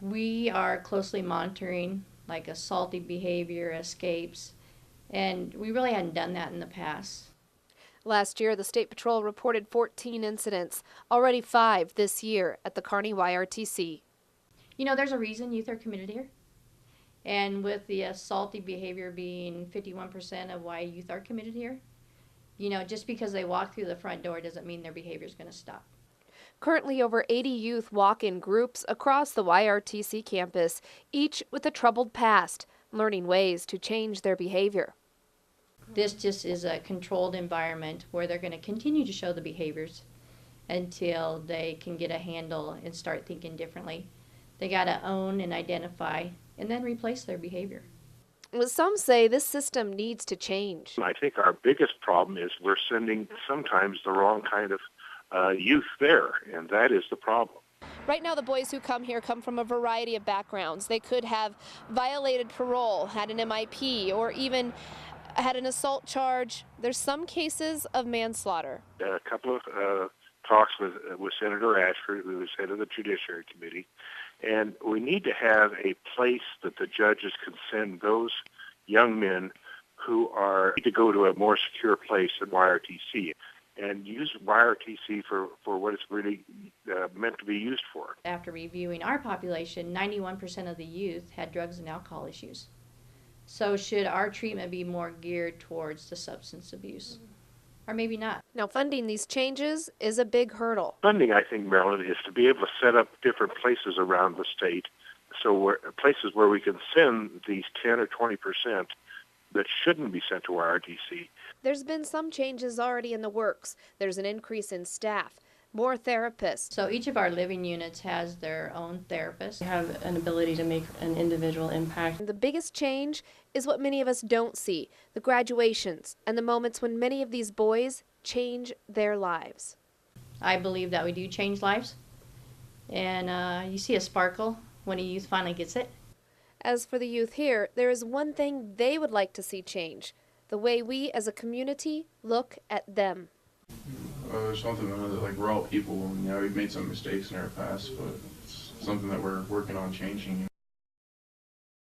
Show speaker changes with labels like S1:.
S1: We are closely monitoring like assaulty behavior, escapes, and we really hadn't done that in the past.
S2: Last year, the State Patrol reported 14 incidents, already 5 this year at the Kearney YRTC.
S1: You know, there's a reason youth are committed here. And with the assaulty behavior being 51% of why youth are committed here, you know, just because they walk through the front door doesn't mean their behavior is going to stop.
S2: Currently, over 80 youth walk in groups across the YRTC campus, each with a troubled past, learning ways to change their behavior.
S1: This just is a controlled environment where they're going to continue to show the behaviors until they can get a handle and start thinking differently. They got to own and identify and then replace their behavior.
S2: Some say this system needs to change.
S3: I think our biggest problem is we're sending sometimes the wrong kind of youth there, and that is the problem.
S2: Right now, the boys who come here come from a variety of backgrounds. They could have violated parole, had an MIP, or even had an assault charge. There's some cases of manslaughter.
S3: A couple of talks with Senator Ashford, who is head of the Judiciary Committee, and we need to have a place that the judges can send those young men who need to go to a more secure place than YRTC and use YRTC for what it's really meant to be used for.
S1: After reviewing our population, 91% of the youth had drugs and alcohol issues. So should our treatment be more geared towards the substance abuse? Or maybe not.
S2: Now, funding these changes is a big hurdle.
S3: Funding, I think, Marilyn, is to be able to set up different places around the state, so places where we can send these 10 or 20% that shouldn't be sent to YRTC.
S2: There's been some changes already in the works. There's an increase in staff, more therapists.
S1: So each of our living units has their own therapist.
S4: We have an ability to make an individual impact.
S2: The biggest change is what many of us don't see, the graduations and the moments when many of these boys change their lives.
S1: I believe that we do change lives, and you see a sparkle when a youth finally gets it.
S2: As for the youth here, there is one thing they would like to see change, the way we as a community look at them.
S5: There's something that, like, we're all people, and we've made some mistakes in our past, but it's something that we're working on changing.